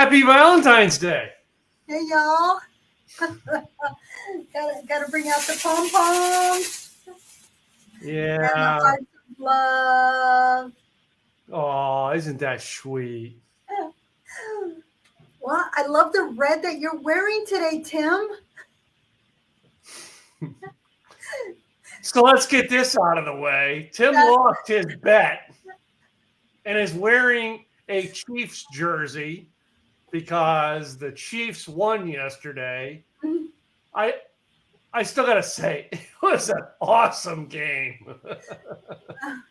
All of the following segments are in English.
Happy Valentine's Day. Hey, y'all. gotta bring out the pom-poms. Yeah. And the hearts of love. Oh, isn't that sweet? Well, I love the red that you're wearing today, Tim. So let's get this out of the way. Tim lost his bet and is wearing a Chiefs jersey because the Chiefs won yesterday. I still got to say, it was an awesome game.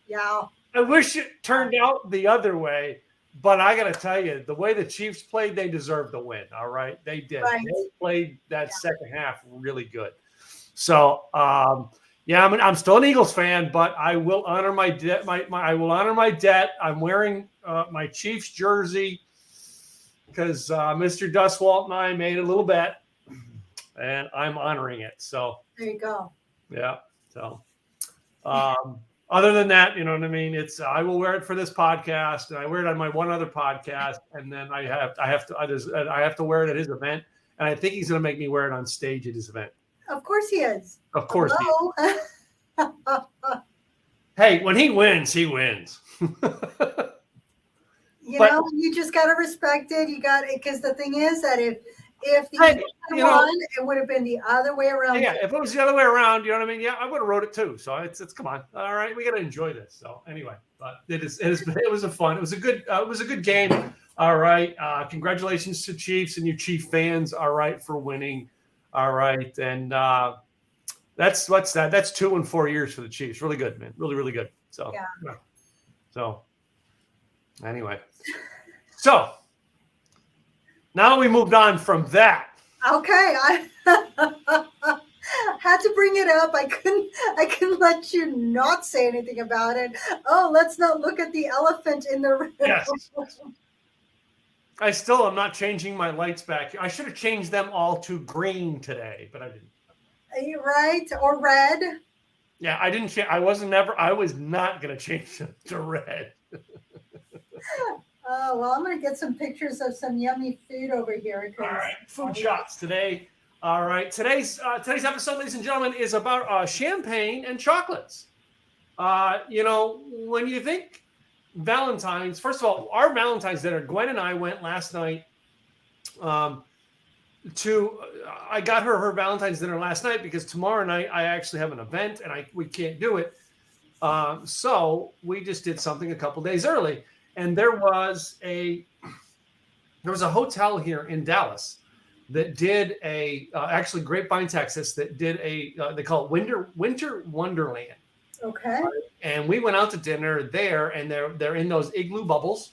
Yeah. I wish it turned out the other way, but I got to tell you, the way the Chiefs played, they deserved the win. All right. They did. Right. They played that second half really good. So, I'm still an Eagles fan, but I will honor my debt. I will honor my debt. I'm wearing my Chiefs jersey because Mr. Duswalt and I made a little bet, and I'm honoring it. So there you go. Yeah. So, other than that, you know what I mean. I will wear it for this podcast, and I wear it on my one other podcast, and then I have to wear it at his event, and I think he's going to make me wear it on stage at his event. Of course he is. Of course Hello? he is. Hey, when he wins, he wins. You just got to respect it. You got it, because the thing is that if the Eagles had won, it would have been the other way around. Yeah, if it was the other way around, you know what I mean? Yeah, I would have wrote it too. So it's come on. All right, we got to enjoy this. So anyway, but it was a fun. It was a good game. All right. Congratulations to Chiefs and you Chief fans. All right, for winning. All right, and that's 2 and 4 years for the Chiefs. Really good, man. Really, really good. So yeah. So anyway, so now we moved on from that. Okay, I had to bring it up. I couldn't let you not say anything about it. Oh, let's not look at the elephant in the room. Yes. I still am not changing my lights back. I should have changed them all to green today, but I didn't. Are you right? Or red? Yeah, I didn't change. I was not going to change them to red. Oh, well, I'm going to get some pictures of some yummy food over here. All right, food shots today. All right, today's episode, ladies and gentlemen, is about champagne and chocolates. When you think Valentine's, first of all, our Valentine's dinner, Gwen and I went last night I got her Valentine's dinner last night because tomorrow night I actually have an event and we can't do it. So we just did something a couple days early. And there was a hotel here in Dallas that did actually Grapevine, Texas, that did they call it Winter Wonderland. Okay. And we went out to dinner there, and they're in those igloo bubbles,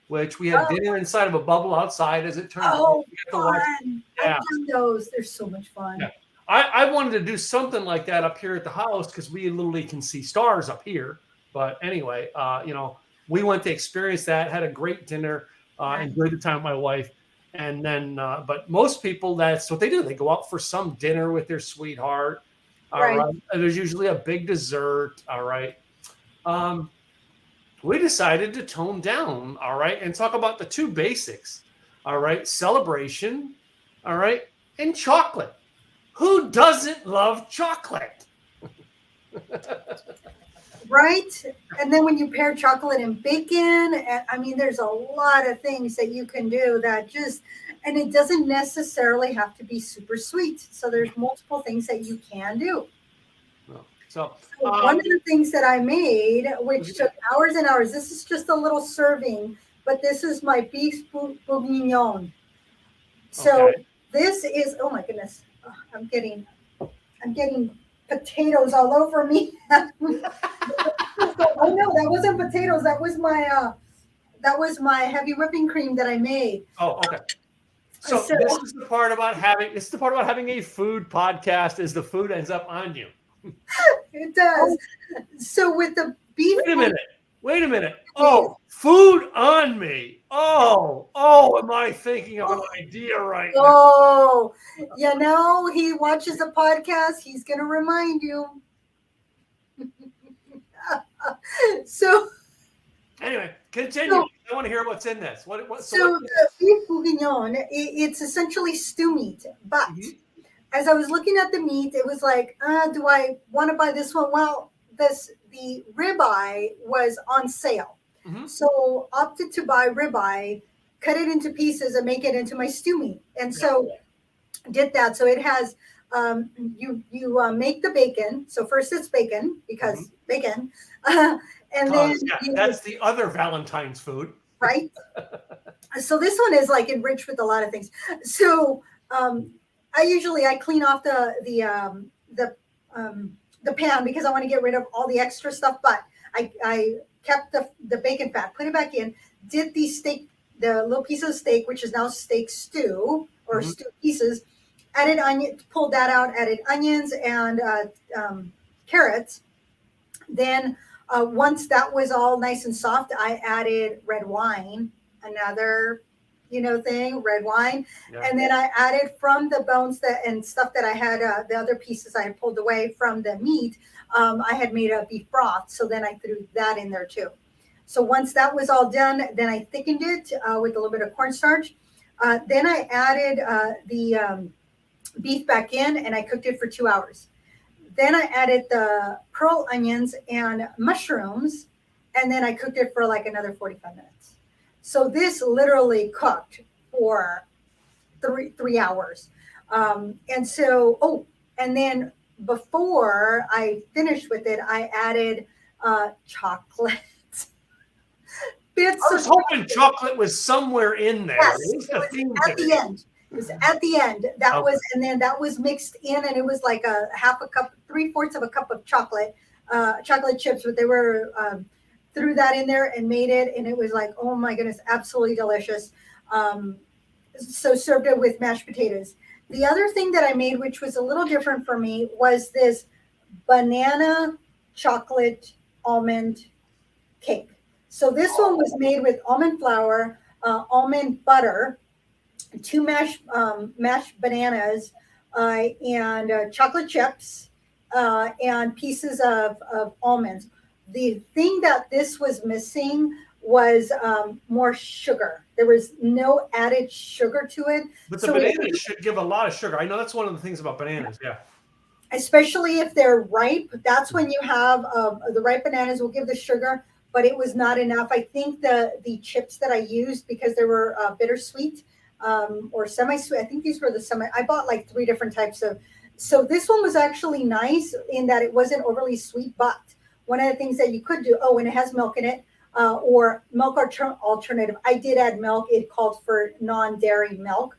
which we had dinner inside of a bubble outside, as it turns out. Oh, fun. Yeah. I've done those. They're so much fun. Yeah. I wanted to do something like that up here at the house because we literally can see stars up here. But anyway, we went to experience that, had a great dinner, enjoyed the time with my wife. And then, but most people, that's what they do. They go out for some dinner with their sweetheart. All right. And there's usually a big dessert. All right. We decided to tone down. All right. And talk about the two basics. All right. Celebration. All right. And chocolate. Who doesn't love chocolate? Right. And then when you pair chocolate and bacon, there's a lot of things that you can do and it doesn't necessarily have to be super sweet. So there's multiple things that you can do. So one of the things that I made, which took hours and hours, this is just a little serving, but this is my beef bourguignon. So This is, oh my goodness, I'm getting potatoes all over me. Oh no, that wasn't potatoes. That was my heavy whipping cream that I made. Oh, okay. So this is the part about having a food podcast is the food ends up on you. It does. So with the beef. Wait a minute. Oh, food on me. Oh, am I thinking of an idea right now? Oh, he watches the podcast. He's going to remind you. So Anyway, continue. So, I want to hear what's in this. What? so So what? the beef bourguignon, it's essentially stew meat. But Mhm. as I was looking at the meat, it was like, do I want to buy this one? Well, the ribeye was on sale, Mhm. so opted to buy ribeye, cut it into pieces, and make it into my stew meat. And Yeah. so did that. So it has you make the bacon. So first it's bacon because bacon, and then Cause yeah, you that's the other Valentine's food. right. So this one is like enriched with a lot of things. So I clean off the pan because I want to get rid of all the extra stuff. But I kept the bacon fat, put it back in, did the little piece of steak, which is now steak stew or Mhm. stew pieces, added onion, pulled that out, added onions and carrots. Then once that was all nice and soft, I added red wine, another thing, red wine, Yeah. and then I added from the bones that and stuff that I had, the other pieces I had pulled away from the meat. I had made a beef broth, so then I threw that in there too. So once that was all done, then I thickened it with a little bit of cornstarch. Then I added the beef back in, and I cooked it for 2 hours. Then I added the pearl onions and mushrooms, and then I cooked it for like another 45 minutes. So this literally cooked for three hours. And then before I finished with it, I added chocolate bits I of was hoping chocolate. chocolate was somewhere in there. Yes, What was it the was theme at the today? end. It was at the end. That Okay. was, and then that was mixed in, and it was like a half a cup, 3/4 of a cup of chocolate chips. But they were threw that in there and made it, and it was like, oh my goodness, absolutely delicious. So served it with mashed potatoes. The other thing that I made, which was a little different for me, was this banana chocolate almond cake. So this one was made with almond flour, almond butter, two mashed bananas, and chocolate chips, and pieces of almonds. The thing that this was missing was more sugar. There was no added sugar to it. But the So it, bananas should give a lot of sugar. I know that's one of the things about bananas. Yeah. especially if they're ripe, that's when you have the ripe bananas will give the sugar, but it was not enough. I think the chips that I used, because they were bittersweet, or semi-sweet. I think these were the semi. I bought like three different types of. So this one was actually nice in that it wasn't overly sweet. But one of the things that you could do, oh, and it has milk in it, or milk alternative. I did add milk. It called for non-dairy milk.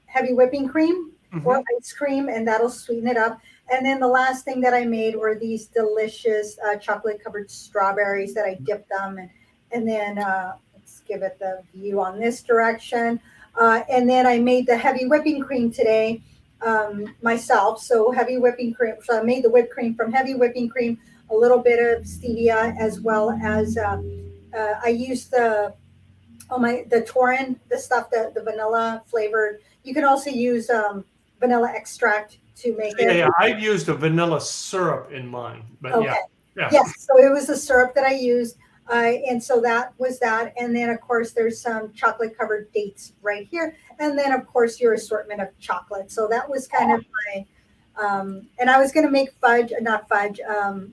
Heavy whipping cream or Mhm. ice cream, and that'll sweeten it up. And then the last thing that I made were these delicious chocolate covered strawberries that I dipped them, and then let's give it the view on this direction. And then I made the heavy whipping cream today myself. So heavy whipping cream. So I made the whipped cream from heavy whipping cream, a little bit of stevia, as well as I used the Torin, the stuff that the vanilla flavored. You can also use vanilla extract to make Yeah, it. yeah. I used a vanilla syrup in mine, but Okay. yeah, yeah. Yes. So it was the syrup that I used. And so that was that. And then, of course, there's some chocolate covered dates right here. And then, of course, your assortment of chocolate. So that was kind of my, and I was going to make fudge, not fudge,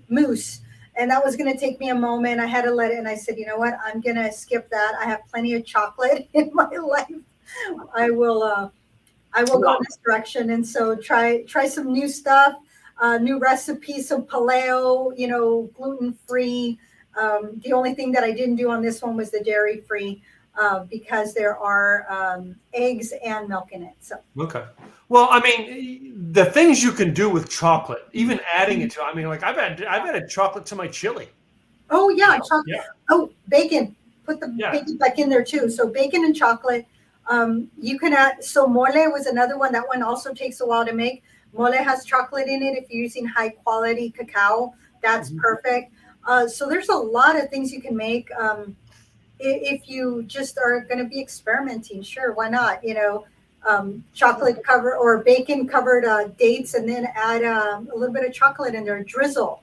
mousse. And that was going to take me a moment. I had to let it. And I said, you know what? I'm going to skip that. I have plenty of chocolate in my life. I will. I will go in this direction, and so try some new stuff, new recipes, some paleo, gluten free. The only thing that I didn't do on this one was the dairy free, because there are eggs and milk in it. So Okay. Well, I mean, the things you can do with chocolate, even adding it to, I mean, like I've added chocolate to my chili. oh yeah, chocolate. Yeah. Oh, bacon. Put the Yeah. bacon back in there too. So bacon and chocolate. You can add. So mole was another one. That one also takes a while to make. Mole has chocolate in it. If you're using high quality cacao, that's Mhm. perfect. So there's a lot of things you can make. If you just are going to be experimenting, sure, why not? Chocolate cover or bacon covered dates, and then add a little bit of chocolate in there, drizzle.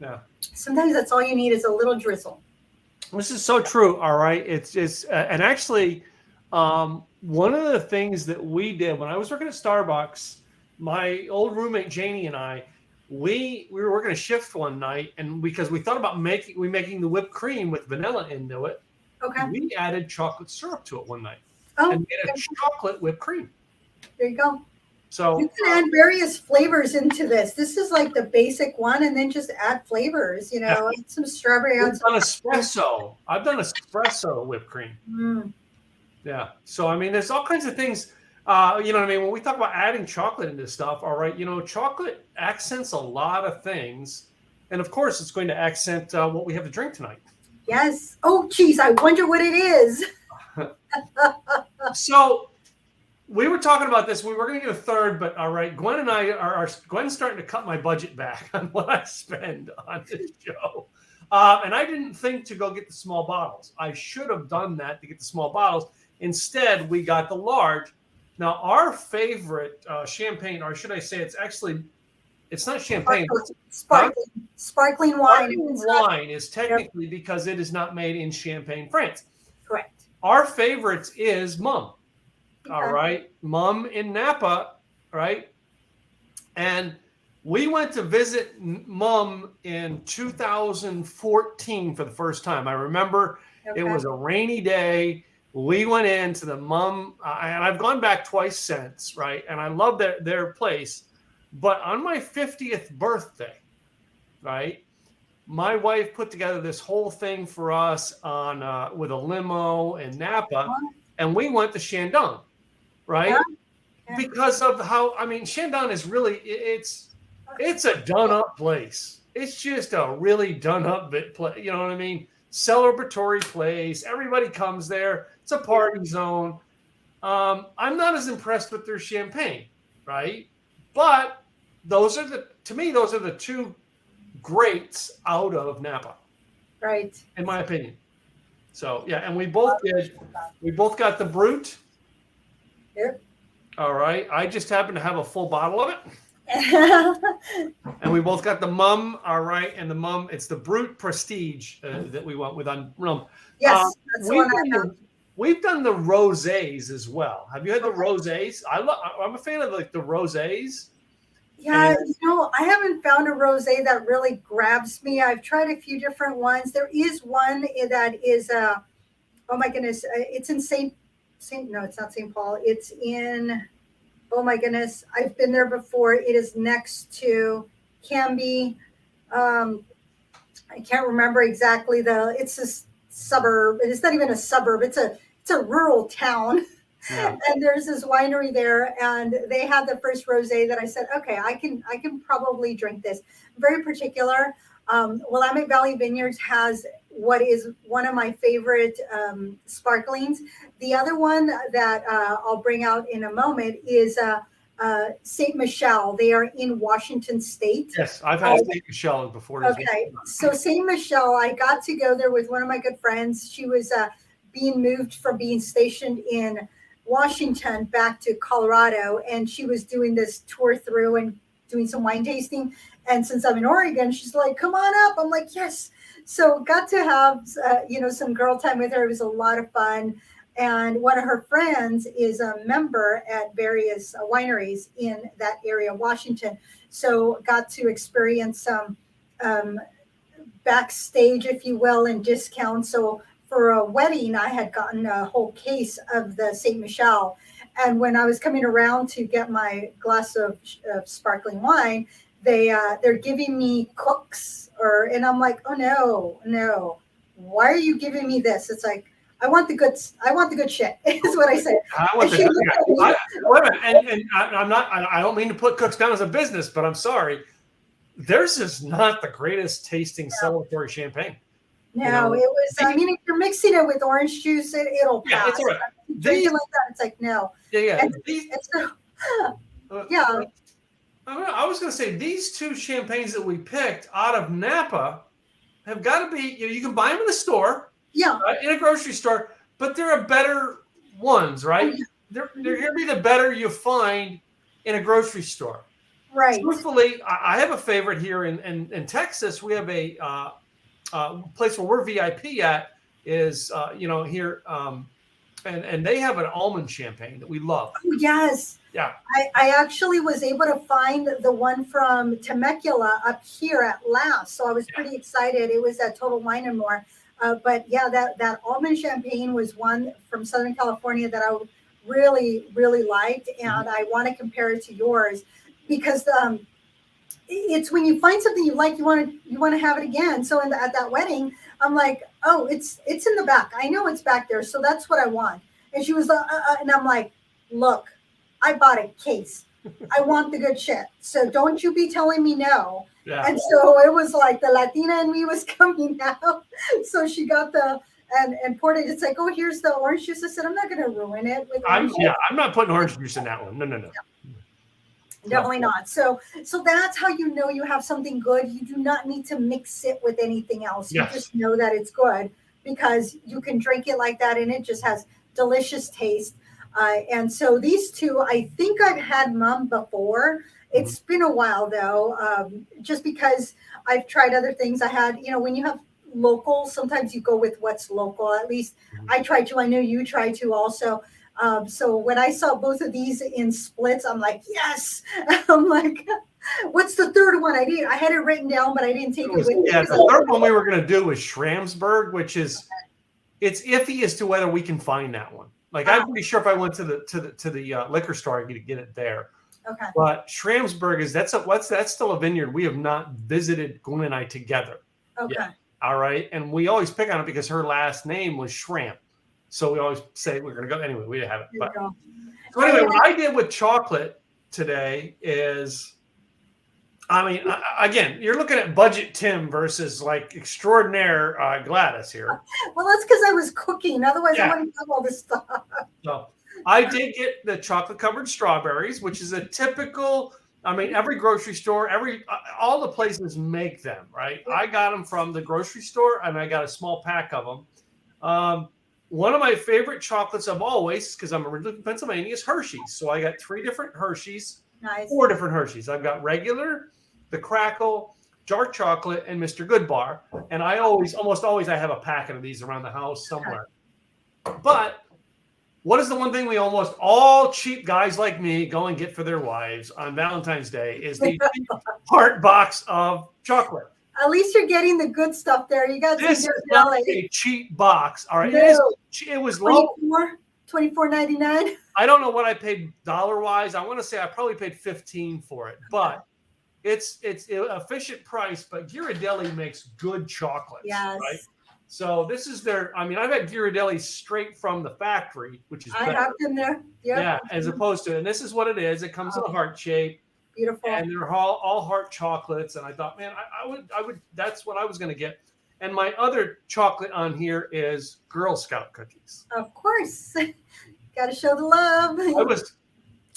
Yeah. Sometimes that's all you need is a little drizzle. This is so true. All right. It's just, and actually, one of the things that we did when I was working at Starbucks, my old roommate Janie and I, we were working a shift one night, and because we thought about making the whipped cream with vanilla into it, Okay. we added chocolate syrup to it one night Oh, and made a chocolate whipped cream. there you go. So You can add various flavors into this. This is like the basic one, and then just add flavors. You know, add some strawberry. I've done espresso. I've done espresso whipped cream. Mm, Yeah. So I mean, there's all kinds of things. You know what I mean? When we talk about adding chocolate into stuff, all right, you know, chocolate accents a lot of things, and of course, it's going to accent what we have to drink tonight. yes. Oh, geez, I wonder what it is. So we were talking about this. We were going to get a third, but all right, Gwen and I are Gwen's starting to cut my budget back on what I spend on this show. And I didn't think to go get the small bottles. I should have done that to get the small bottles. Instead, we got the large. Now, our favorite champagne, or should I say, it's not champagne. Sparkling wine. Sparkling wine is technically because it is not made in Champagne, France. Correct. Our favorites is Mumm. Okay. All right. Mumm in Napa, right? And we went to visit Mumm in 2014 for the first time. I remember it was a rainy day. We went into the Mumm, and I've gone back twice since, right? And I love their place. But on my 50th birthday, right, my wife put together this whole thing for us on with a limo in Napa, and we went to Shandong, right? Yeah. Because of how, I mean, Shandong is really, it's a done up place. It's just a really done up place. You know what I mean? Celebratory place. Everybody comes there. It's a party zone. I'm not as impressed with their champagne, right? But to me, those are the two greats out of Napa, right? In my opinion. So yeah, and we both got the Brut. Yep. All right. I just happen to have a full bottle of it. And we both got the Mumm, all right, and the Mumm, it's the Brut Prestige that we went with on Mumm. Yes, that's the one I have. We've done the rosés as well. Have you had the rosés? I'm a fan of like the rosés. Yeah, you know, I haven't found a rosé that really grabs me. I've tried a few different ones. There is one that is oh my goodness, it's in no, it's not St. Paul. It's in, oh my goodness, I've been there before. It is next to Canby. I can't remember exactly it's a suburb. It's not even a suburb. It's a rural town. Yeah. And there's this winery there, and they had the first rosé that I said, okay, I can probably drink this. Very particular. Willamette Valley Vineyards has what is one of my favorite sparklings. The other one that I'll bring out in a moment is Saint Michelle. They are in Washington State. Yes, I've had Saint Michelle before. Okay, so Saint Michelle, I got to go there with one of my good friends. She was being moved from being stationed in Washington back to Colorado, and she was doing this tour through and doing some wine tasting. And since I'm in Oregon, she's like, come on up. I'm like, yes. So got to have some girl time with her. It was a lot of fun. And one of her friends is a member at various wineries in that area of Washington. So got to experience some backstage, if you will, and discounts. So for a wedding, I had gotten a whole case of the Saint Michelle. And when I was coming around to get my glass of sparkling wine, they're giving me cooks, and I'm like, oh no, why are you giving me this? It's like, I want the good shit. Is what I said. I don't mean to put Cooks down as a business, but I'm sorry. Theirs is not the greatest tasting celebratory champagne. No, it was. I mean, if you're mixing it with orange juice, it'll pass. It's all right. Drinking like that, it's like no. Yeah. Yeah. I was going to say these two champagnes that we picked out of Napa have got to be. You can buy them in the store. Yeah. In a grocery store, but they're better ones, right? They're going to be the better you find in a grocery store. Right. Truthfully, I have a favorite here in Texas. We have a place where we're VIP at is here, and they have an almond champagne that we love. Oh, yes. Yeah. I actually was able to find the one from Temecula up here at last. So I was pretty excited. It was at Total Wine and More. But yeah, that almond champagne was one from Southern California that I really, really liked. And I want to compare it to yours because it's when you find something you like, you want to have it again. So at that wedding, I'm like, oh, it's in the back. I know it's back there. So that's what I want. And she was and I'm like, look, I bought a case. I want the good shit. So don't you be telling me no. Yeah. And so it was like the Latina in me was coming out. So she got and poured it. It's like, oh, here's the orange juice. I said, I'm not going to ruin it with orange juice. I'm not putting orange juice in that one. No. Definitely not. So that's how you know you have something good. You do not need to mix it with anything else. You just know that it's good because you can drink it like that and it just has delicious taste. And so these two, I think I've had Mum before. It's been a while though, just because I've tried other things. I had, when you have local, sometimes you go with what's local. At least I tried to. I know you tried to also. So when I saw both of these in splits, I'm like, yes. I'm like, what's the third one? I had it written down, but I didn't take it with me. Yeah, the third one we were going to do was Schramsberg, which is, it's iffy as to whether we can find that one. Like, I'm pretty sure if I went to the liquor store, I could get it there. Okay. But Schramsberg that's still a vineyard we have not visited, Gwen and I together. Okay. Yet. All right. And we always pick on it because her last name was Schramp. So we always say we're going to go. Anyway, we didn't have it. But. So anyway, what I did with chocolate today is, again, you're looking at budget Tim versus like extraordinaire Gladys here. Well, that's because I was cooking. Otherwise, I wouldn't have all this stuff. So I did get the chocolate covered strawberries, which is a typical. Every grocery store, all the places make them, right? I got them from the grocery store, and I got a small pack of them. One of my favorite chocolates of always, because I'm originally from Pennsylvania, is Hershey's. So I got 3 different Hershey's, nice. 4 different Hershey's. I've got regular, the Crackle, dark chocolate, and Mr. Goodbar. And I almost always, I have a packet of these around the house somewhere. But what is the one thing we almost all cheap guys like me go and get for their wives on Valentine's Day is the heart box of chocolate. At least you're getting the good stuff there. You got this is not a cheap box. All right. No. It was low. $24.99. I don't know what I paid dollar-wise. I want to say I probably paid $15 for it, but it's an efficient price. But Ghirardelli makes good chocolates. Yes. Right. So this is their. I've had Ghirardelli straight from the factory, which is I have them there. Yep. Yeah, as opposed to, and this is what it is. It comes in a heart shape. Beautiful. And they're all heart chocolates. And I thought, man, I would. That's what I was going to get. And my other chocolate on here is Girl Scout cookies. Of course, got to show the love. I was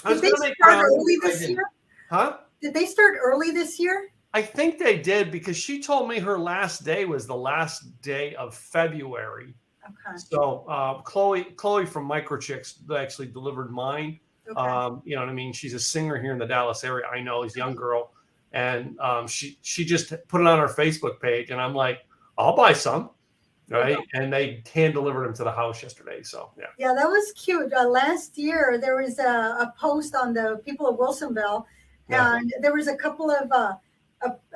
Did they start early this year? Huh? Did they start early this year? I think they did because she told me her last day was the last day of February. Okay. So Chloe from Microchicks actually delivered mine. Okay. You know what I mean? She's a singer here in the Dallas area. I know, she's a young girl. And she just put it on her Facebook page. And I'm like, I'll buy some. Right. Okay. And they hand delivered them to the house yesterday. So, yeah. Yeah, that was cute. Last year, there was a post on the people of Wilsonville. And there was a couple of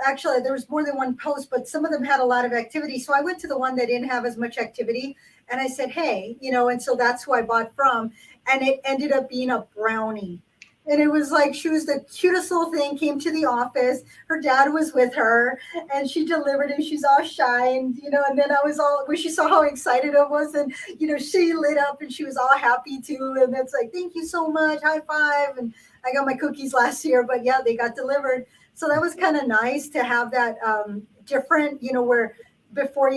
actually, there was more than one post, but some of them had a lot of activity. So I went to the one that didn't have as much activity. And I said, hey, and so that's who I bought from. And it ended up being a brownie. And it was like, she was the cutest little thing, came to the office. Her dad was with her and she delivered it. She's all shy. And, and then I was when she saw how excited I was and, she lit up and she was all happy too. And it's like, thank you so much. High five. And I got my cookies last year, but yeah, they got delivered. So that was kind of nice to have that different, where before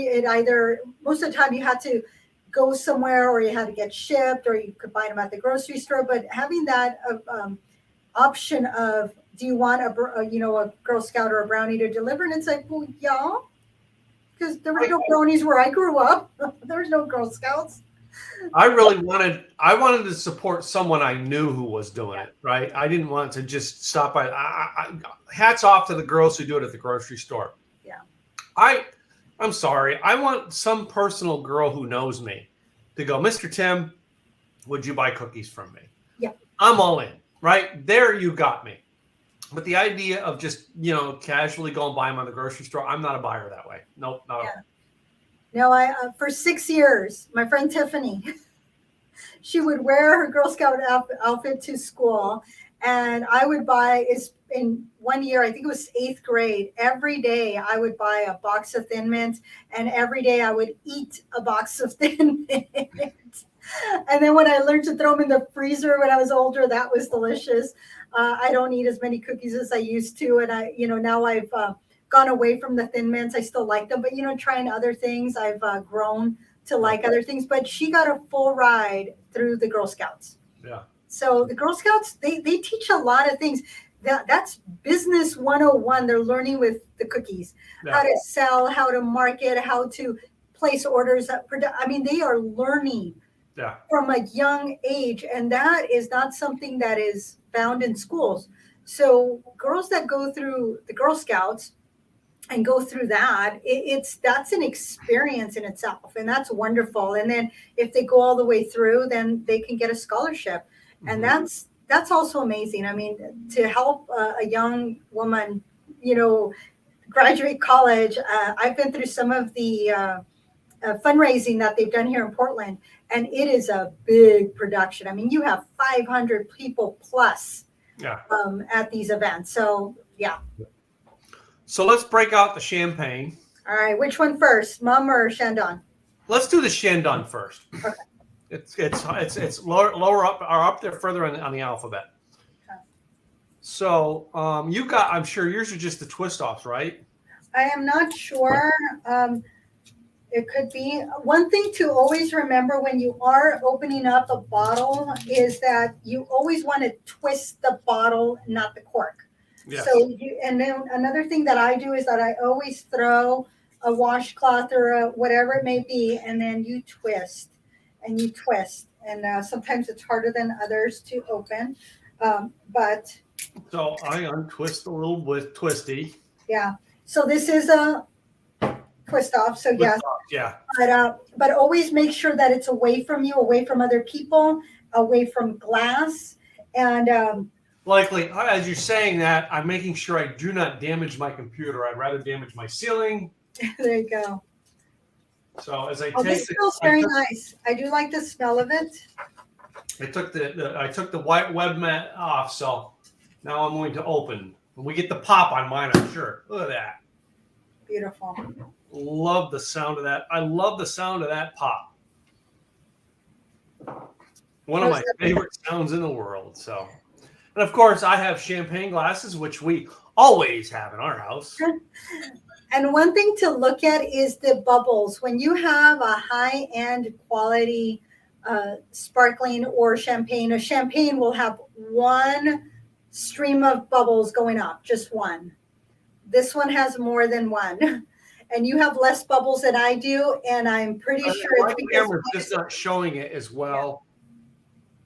most of the time you had to go somewhere or you had to get shipped or you could buy them at the grocery store. But having that option of, do you want a Girl Scout or a brownie to deliver? And it's like, well, yeah, because there were no brownies where I grew up. There's no Girl Scouts. I wanted to support someone I knew who was doing it, right? I didn't want to just stop by. Hats off to the girls who do it at the grocery store. Yeah. I'm sorry. I want some personal girl who knows me to go, Mr. Tim, would you buy cookies from me? Yeah. I'm all in, right? There you got me. But the idea of just, casually go and buy them on the grocery store, I'm not a buyer that way. Nope, not at all. No, I for 6 years, my friend Tiffany, she would wear her Girl Scout outfit to school, and I would buy. Is in 1 year, I think it was 8th grade. Every day, I would buy a box of Thin Mints, and every day I would eat a box of Thin Mints. And then when I learned to throw them in the freezer when I was older, that was delicious. I don't eat as many cookies as I used to, and now I've gone away from the Thin Mints. I still like them, but trying other things, I've grown to like other things. But she got a full ride through the Girl Scouts. Yeah. So the Girl Scouts, they teach a lot of things. That's business 101. They're learning with the cookies, how to sell, how to market, how to place orders. I mean, they are learning from a young age, and that is not something that is found in schools. So girls that go through the Girl Scouts and go through that, that's an experience in itself, and that's wonderful. And then if they go all the way through, then they can get a scholarship, and that's also amazing. I mean, to help a young woman, graduate college. I've been through some of the fundraising that they've done here in Portland, and it is a big production. I mean, you have 500 people plus at these events. So, yeah. So let's break out the champagne. All right. Which one first, Mum or Shandong? Let's do the Shandong first. Okay. It's lower up or up there further on the alphabet. Okay. So I'm sure yours are just the twist offs, right? I am not sure. It could be. One thing to always remember when you are opening up a bottle is that you always want to twist the bottle, not the cork. Yes. So, and then another thing that I do is that I always throw a washcloth or whatever it may be, and then you twist and you twist. And sometimes it's harder than others to open. But so I untwist a little with twisty. Yeah. So this is a twist off. So yes. Yeah. But always make sure that it's away from you, away from other people, away from glass, and likely, as you're saying that, I'm making sure I do not damage my computer. I'd rather damage my ceiling. There you go. So as I this smells very nice. I do like the smell of it. I took the white web mat off, so now I'm going to open. When we get the pop on mine, I'm sure. Look at that. Beautiful. Love the sound of that. I love the sound of that pop. One of my favorite sounds in the world. So. And of course, I have champagne glasses, which we always have in our house. And one thing to look at is the bubbles. When you have a high-end quality sparkling or champagne, a champagne will have one stream of bubbles going up, just one. This one has more than one. And you have less bubbles than I do, and I'm pretty sure it's because we're just not showing it as well.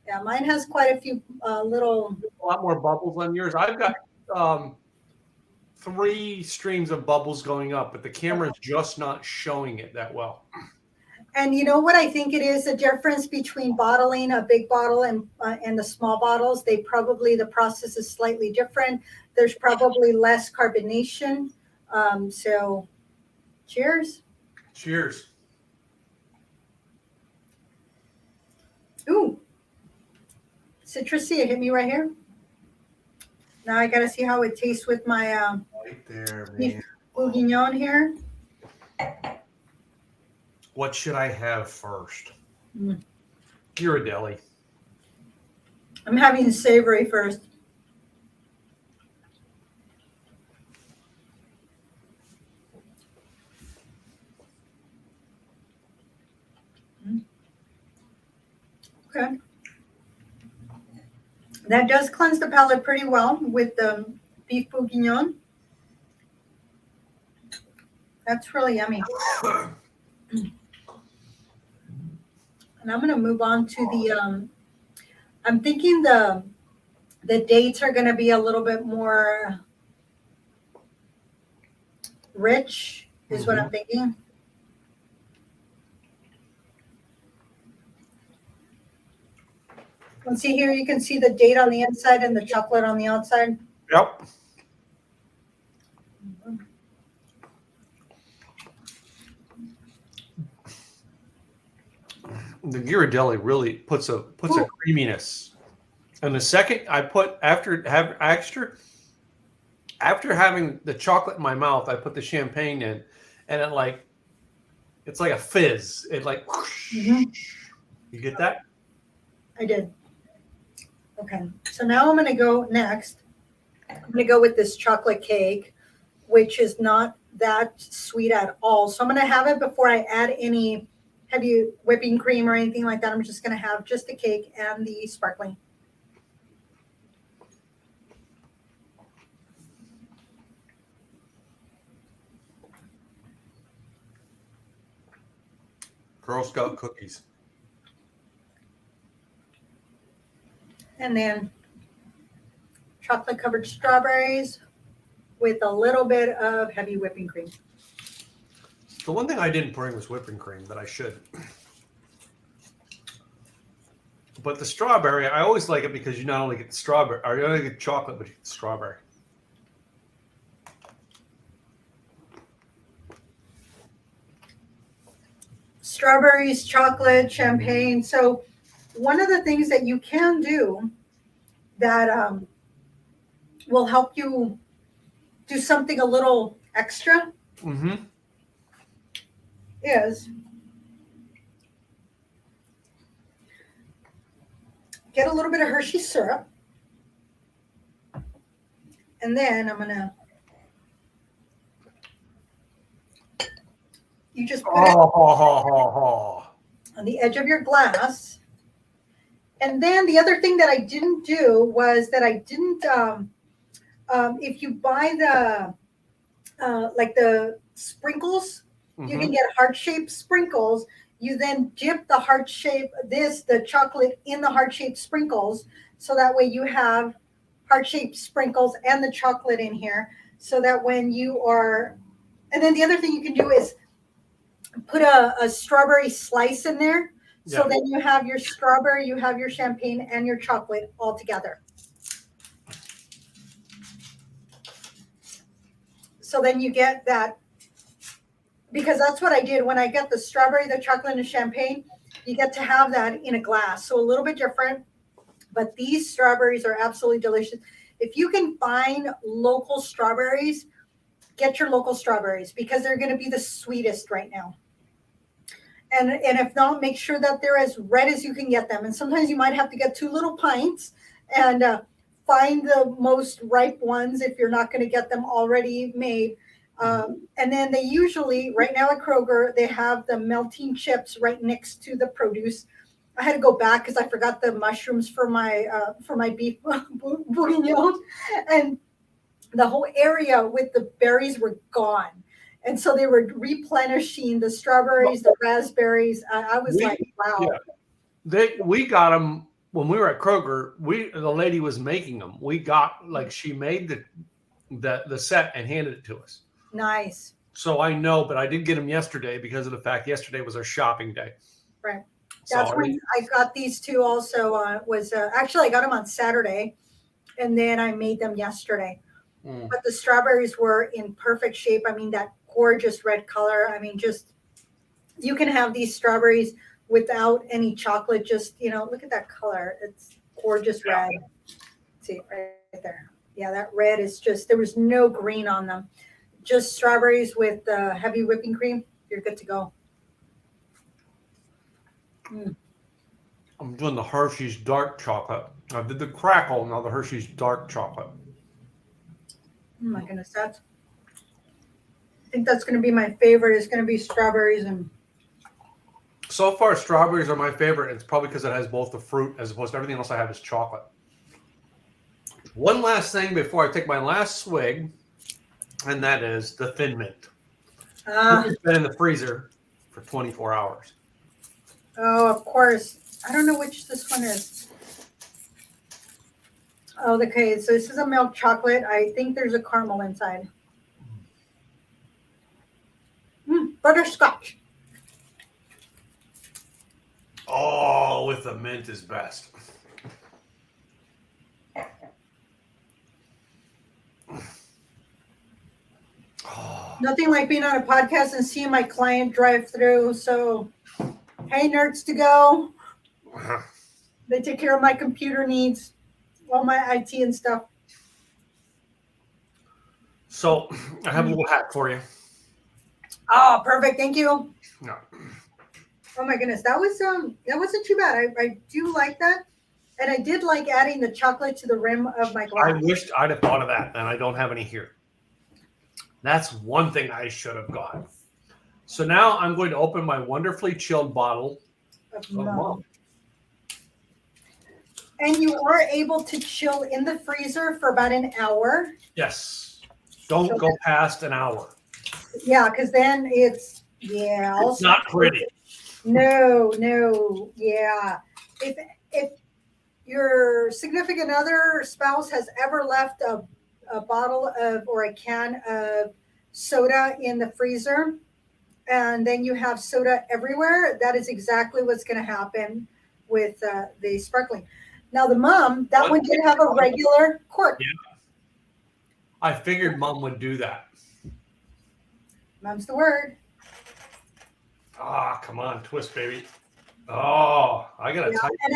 Yeah, mine has quite a few a lot more bubbles on yours. I've got 3 streams of bubbles going up, but the camera's just not showing it that well. And you know what I think it is, the difference between bottling a big bottle and the small bottles. The process is slightly different. There's probably less carbonation. So cheers. Cheers. Ooh. Citrusy, it hit me right here. Now I got to see how it tastes with my right there, man. Bourguignon here. What should I have first? Ghirardelli. I'm having savory first. Okay. That does cleanse the palate pretty well with the beef bourguignon. That's really yummy. And I'm going to move on to the, I'm thinking the dates are going to be a little bit more rich is what I'm thinking. And see here, you can see the date on the inside and the chocolate on the outside. Yep. The Ghirardelli really puts a creaminess. And the second I put after having the chocolate in my mouth, I put the champagne in, and it's like a fizz. It like whoosh. Mhm. You get that? I did. Okay, so now I'm going to go next. I'm going to go with this chocolate cake, which is not that sweet at all. So I'm going to have it before I add any heavy whipping cream or anything like that. I'm just going to have just the cake and the sparkling. Girl Scout cookies. And then chocolate covered strawberries with a little bit of heavy whipping cream. The one thing I didn't bring was whipping cream that I should. But the strawberry, I always like it because you not only get the strawberry, or you only get chocolate, but you get the strawberry. Strawberries, chocolate, champagne. So one of the things that you can do that will help you do something a little extra Mm-hmm. is get a little bit of Hershey syrup. And then I'm going to, you just put it on the edge of your glass. And then the other thing that I didn't do was that I didn't, if you buy the, like the sprinkles, you can get heart-shaped sprinkles. You then dip the the chocolate in the heart-shaped sprinkles. So that way you have heart-shaped sprinkles and the chocolate in here. So that when you are, and then the other thing you can do is put a strawberry slice in there. So Yeah. then you have your strawberry, you have your champagne, and your chocolate all together. So then you get that, because that's what I did when I get the strawberry, the chocolate, and the champagne. You get to have that in a glass. So a little bit different, but these strawberries are absolutely delicious. If you can find local strawberries, get your local strawberries because they're going to be the sweetest right now. And if not, make sure that they're as red as you can get them. And sometimes you might have to get 2 little pints and find the most ripe ones if you're not going to get them already made. And then they usually, right now at Kroger, they have the melting chips right next to the produce. I had to go back because I forgot the mushrooms for my beef bourguignon, and the whole area with the berries were gone. And so they were replenishing the strawberries, the raspberries. I was like, wow. Yeah. We got them when we were at Kroger. The lady was making them. We got she made the set and handed it to us. Nice. So I know, but I did get them yesterday because of the fact yesterday was our shopping day. Right. That's when I got these two also. Actually I got them on Saturday, and then I made them yesterday. But the strawberries were in perfect shape. I mean, that gorgeous red color. I mean, just you can have these strawberries without any chocolate. Just look at that color. It's gorgeous red. See right there. Yeah, that red is just, there was no green on them. Just strawberries with heavy whipping cream. You're good to go. I'm doing the Hershey's dark chocolate. I did the crackle, now the Hershey's dark chocolate. Oh my goodness, I think that's going to be my favorite. It's going to be strawberries and. So far, strawberries are my favorite. It's probably because it has both the fruit as opposed to everything else I have is chocolate. One last thing before I take my last swig, and that is the Thin Mint. It's been in the freezer for 24 hours. Oh, of course. I don't know which this one is. Oh, okay. So this is a milk chocolate. I think there's a caramel inside. Butterscotch. Oh, with the mint is best. Nothing like being on a podcast and seeing my client drive through. So, hey, nerds to go. They take care of my computer needs, all my IT and stuff. So I have a little hat for you. Oh, perfect. Thank you. No. Oh my goodness, that wasn't too bad. I do like that, and I did like adding the chocolate to the rim of my I glass. wished I'd have thought of that, and I don't have any here. That's one thing I should have got. So now I'm going to open my wonderfully chilled bottle of Mum. And you are able to chill in the freezer for about an hour. Yes. Don't go past an hour. Yeah, because then it's It's not pretty. No, yeah. If your significant other spouse has ever left a bottle of or a can of soda in the freezer, and then you have soda everywhere, that is exactly what's going to happen with the sparkling. Now the Mum, that one did have a regular cork. Yeah. I figured Mum would do that. Mum's the word. Ah, come on, twist, baby. Oh, I gotta type. And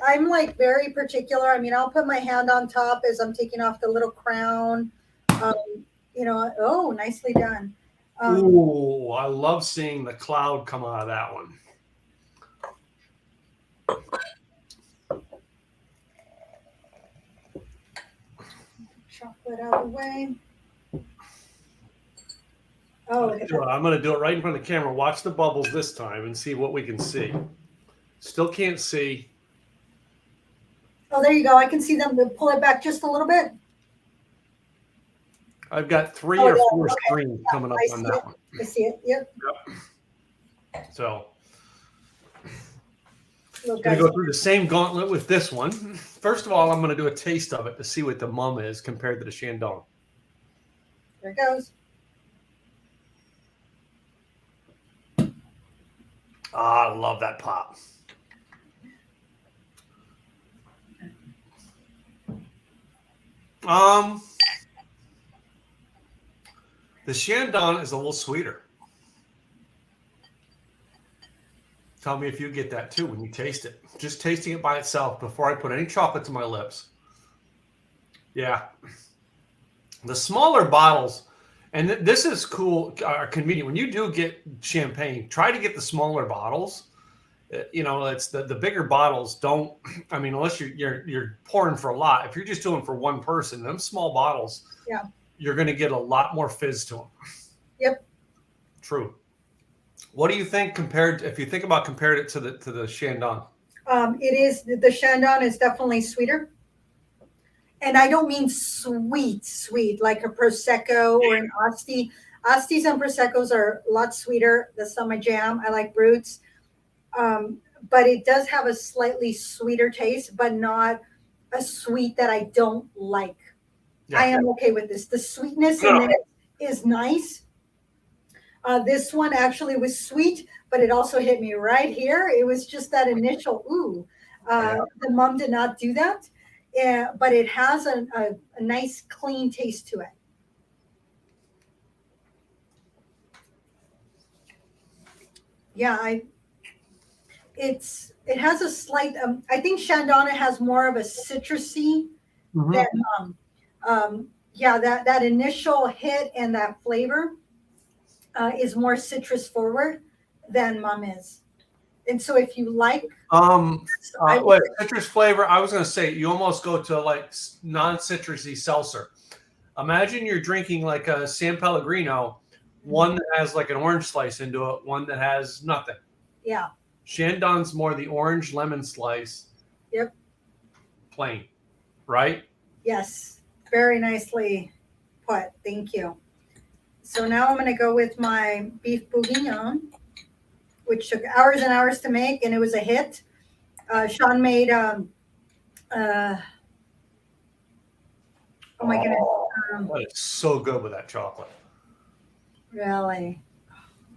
I'm like very particular. I mean, I'll put my hand on top as I'm taking off the little crown. Oh, nicely done. Ooh, I love seeing the cloud come out of that one. Chocolate out of the way. Oh, I'm going to do it right in front of the camera. Watch the bubbles this time and see what we can see. Still can't see. Oh, there you go. I can see them. Pull it back just a little bit. I've got 3 or 4 screens coming up on that one. I see it. Yep. So I'm going to go through the same gauntlet with this one. First of all, I'm going to do a taste of it to see what the Mum is compared to the Shandong. There it goes. Ah, I love that pop. The Shandong is a little sweeter. Tell me if you get that too when you taste it. Just tasting it by itself before I put any chocolate to my lips. Yeah. The smaller bottles, and this is cool, are convenient. When you do get champagne, try to get the smaller bottles. It's the bigger bottles don't. I mean, unless you're pouring for a lot. If you're just doing for one person, them small bottles, yeah, you're going to get a lot more fizz to them. Yep. True. What do you think compared? If you think about compared it to the Shandong? It is the Shandong is definitely sweeter. And I don't mean sweet, like a Prosecco or an Asti. Astis and Proseccos are a lot sweeter. That's not my jam. I like Brutes. But it does have a slightly sweeter taste, but not a sweet that I don't like. Yeah. I am okay with this. The sweetness in it is nice. This one actually was sweet, but it also hit me right here. It was just that initial ooh. The Mum did not do that. But it has a nice clean taste to it. Yeah, it has a slight. I think Shandong has more of a citrusy than that initial hit and that flavor is more citrus forward than Mum is. And so if you like citrus flavor, I was going to say you almost go to like non-citrusy seltzer. Imagine you're drinking like a San Pellegrino, one that has like an orange slice into it, one that has nothing. Yeah. Shandong's more the orange lemon slice. Yep. Plain, right? Yes. Very nicely put. Thank you. So now I'm going to go with my beef bourguignon, which took hours and hours to make, and it was a hit. Sean made, oh my goodness. It's so good with that chocolate. Really?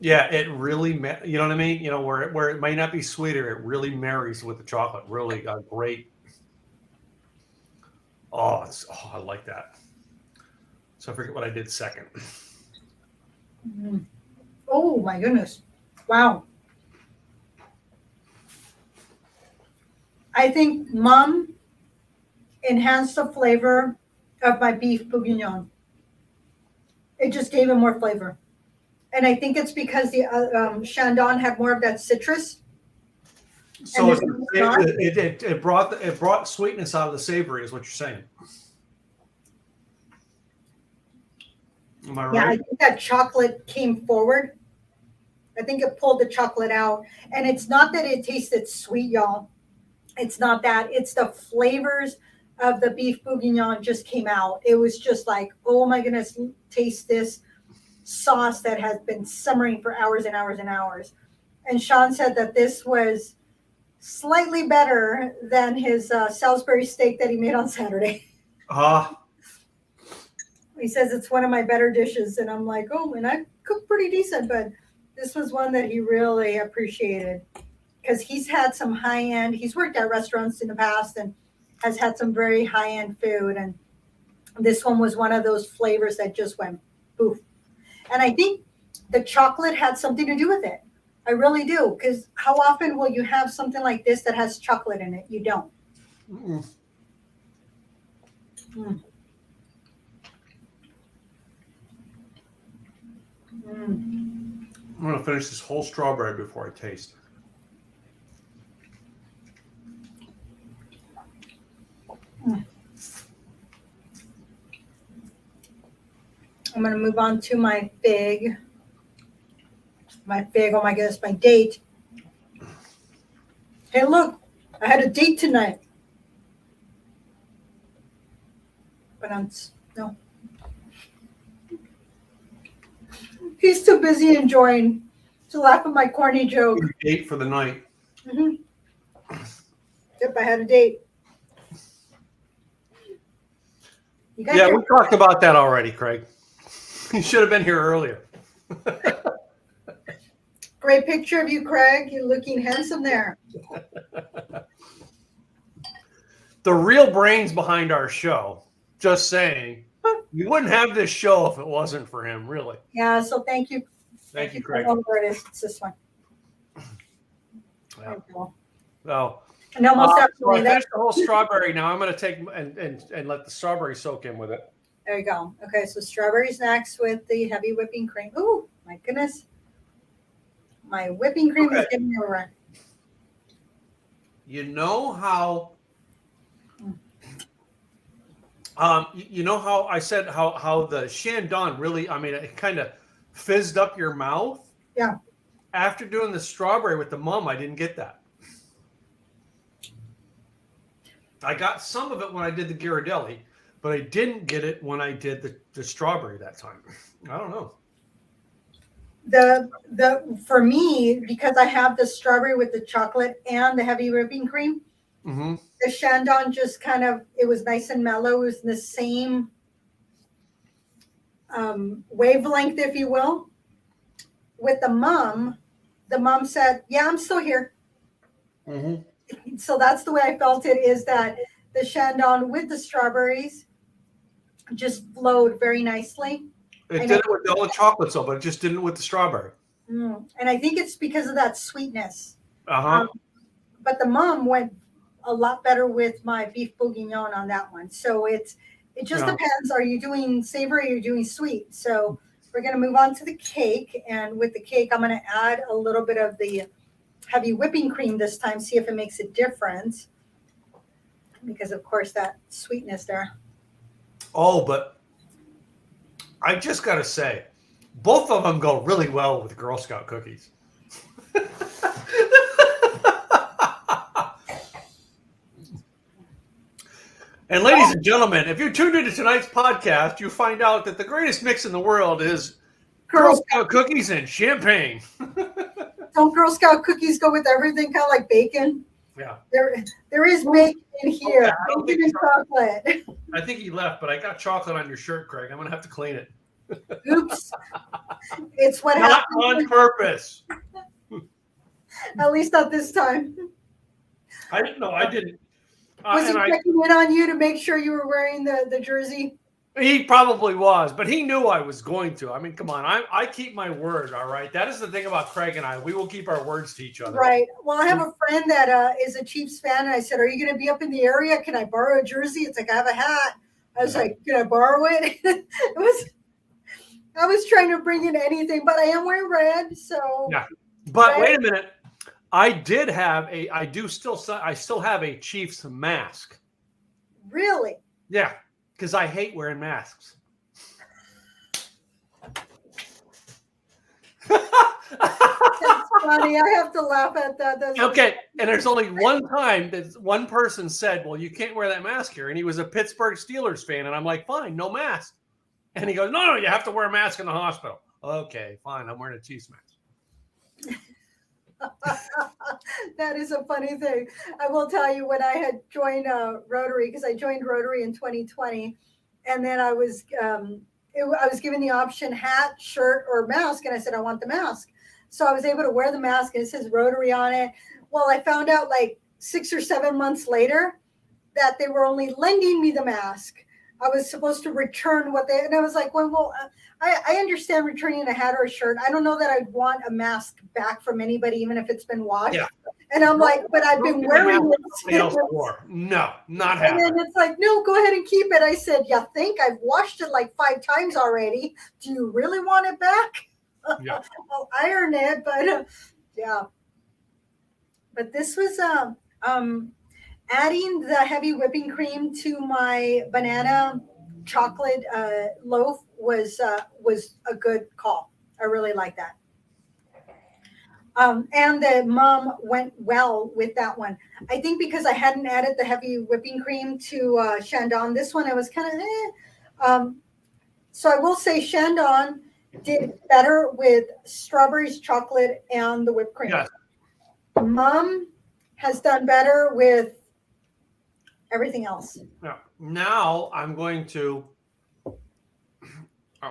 Yeah, it really, you know what I mean? Where it might not be sweeter, it really marries with the chocolate. Really a great. I like that. So I forget what I did second. Mm. Oh my goodness. Wow. I think mom enhanced the flavor of my beef bourguignon. It just gave it more flavor. And I think it's because the Shandon had more of that citrus. And So this one was not. it brought sweetness out of the savory, is what you're saying. Am I Yeah, I right? think that chocolate came forward. I think it pulled the chocolate out. And it's not that it tasted sweet, y'all. It's not that. It's the flavors of the beef bourguignon just came out. It was just like, oh my goodness, taste this sauce that has been simmering for hours and hours and hours. And Sean said that this was slightly better than his Salisbury steak that he made on Saturday. Ah, He says it's one of my better dishes. And I'm like, oh, and I cook pretty decent, but this was one that he really appreciated because he's had some high end, he's worked at restaurants in the past and has had some very high end food. And this one was one of those flavors that just went poof. And I think the chocolate had something to do with it. I really do. Because how often will you have something like this that has chocolate in it? You don't. mm-mm. Mm. Mm. I'm gonna finish this whole strawberry before I taste. I'm going to move on to my fig. My fig, oh my goodness, my date. Hey, look, I had a date tonight. But no. He's too busy enjoying to laugh at my corny joke. Date for the night. Mhm. Yep, I had a date. You got Yeah, your we talked about that already, Craig. You should have been here earlier. great picture of you, Craig. You're looking handsome there. The real brains behind our show. Just saying. We wouldn't have this show if it wasn't for him, really. Yeah, so thank you. Thank you, Craig. Oh, there it is. It's this one. Yeah. Cool. Well, And almost so I definitely that. finished the whole strawberry. Now I'm going to take and let the strawberry soak in with it. There you go. Okay, so strawberry snacks with the heavy whipping cream. Ooh, my goodness. My whipping cream is Okay. getting everywhere. You know how you know how I said how the Shandon really, I mean, it kind of fizzed up your mouth? Yeah. After doing the strawberry with the mum, I didn't get that. I got some of it when I did the Ghirardelli, but I didn't get it when I did the strawberry that time. I don't know. The for me, because I have the strawberry with the chocolate and the heavy whipping cream, Mm-hmm. the Shandon just kind of, it was nice and mellow. It was in the same wavelength, if you will. With the mum said, yeah, I'm still here. Mm-hmm. So that's the way I felt it, is that the Shandon with the strawberries just flowed very nicely. It did it with all the chocolate, so, but it just didn't with the strawberry. And I think it's because of that sweetness. Uh-huh. But the mum went a lot better with my beef bourguignon on that one. So it just depends. Are you doing savory or are you doing sweet? So we're going to move on to the cake. And with the cake, I'm going to add a little bit of the heavy whipping cream this time, see if it makes a difference. Because, of course, that sweetness there. Oh, but I just got to say, both of them go really well with Girl Scout cookies. And ladies and gentlemen, if you tuned into tonight's podcast, you find out that the greatest mix in the world is Girl Scout cookies and champagne. Don't Girl Scout cookies go with everything, kind of like bacon? Yeah. There is bacon in here. Okay, I don't Bacon and chocolate. I think he left, but I got chocolate on your shirt, Craig. I'm going to have to clean it. Oops. It's what Not happened. on purpose. At least not this time. I didn't know. I didn't. Was he And checking in on you to make sure you were wearing the jersey? He probably was, but he knew I was going to. I mean, come on, I keep my word. All right, that is the thing about Craig and I. We will keep our words to each other. Right. Well, I have a friend that is a Chiefs fan, and I said, "Are you going to be up in the area? Can I borrow a jersey?" It's like, I have a hat. I was like, "Can I borrow it?" I was trying to bring in anything, but I am wearing red, so Yeah. But red. wait a minute, I still have a Chiefs mask. Really? Yeah, because I hate wearing masks. That's funny. I have to laugh at that. That's Okay, and there's only one time that one person said, "Well, you can't wear that mask here," and he was a Pittsburgh Steelers fan, and I'm like, "Fine, no mask." And he goes, "No, you have to wear a mask in the hospital." Okay, fine, I'm wearing a Chiefs mask. That is a funny thing. I will tell you, when I had joined Rotary, because I joined Rotary in 2020, and then I was given the option hat, shirt, or mask, and I said I want the mask. So I was able to wear the mask, and it says Rotary on it. Well, I found out like 6 or 7 months later that they were only lending me the mask. I was supposed to return what they, and I was like, well, I understand returning a hat or a shirt. I don't know that I'd want a mask back from anybody, even if it's been washed. Yeah. And I'm like, but I've been wearing Somebody else it. wore. No, not And happening. then it's like, no, go ahead and keep it. I said, yeah, think I've washed it like 5 times already. Do you really want it back? Yeah. I'll iron it, but yeah. But this was adding the heavy whipping cream to my banana chocolate loaf was a good call. I really like that. And the mom went well with that one. I think because I hadn't added the heavy whipping cream to Shandon, this one I was kind of so I will say Shandon did better with strawberries, chocolate, and the whipped cream. Yes. Mom has done better with everything else. Yeah. Now I'm going to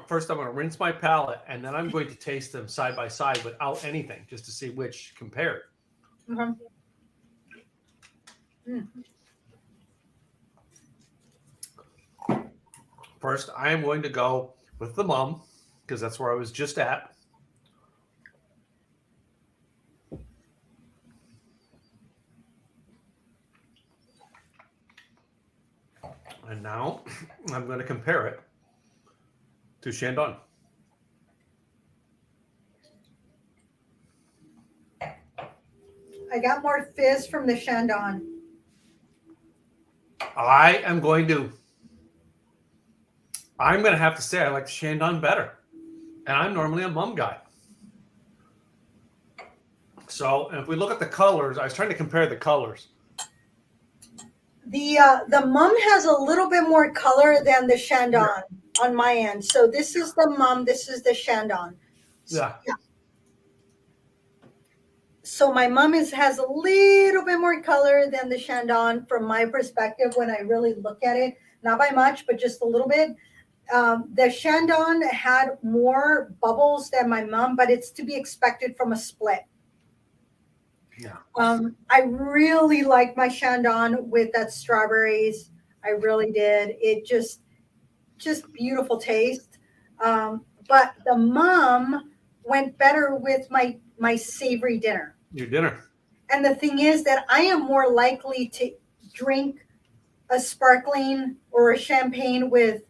first I'm going to rinse my palate, and then I'm going to taste them side by side without anything, just to see which compared. Mm-hmm. First, I am going to go with the mum because that's where I was just at. And now I'm going to compare it to Shandon. I got more fizz from the Shandon. I'm going to have to say I like the Shandon better. And I'm normally a mum guy. So if we look at the colors, I was trying to compare the colors. The mum has a little bit more color than the Shandon on my end. So this is the mum, this is the Shandon. Yeah. So my mum has a little bit more color than the Shandon from my perspective when I really look at it. Not by much, but just a little bit. The Shandon had more bubbles than my mum, but it's to be expected from a split. Yeah. I really like my Shandon with that strawberries. I really did. It just beautiful taste. But the mum went better with my savory dinner. Your dinner. And the thing is that I am more likely to drink a sparkling or a champagne with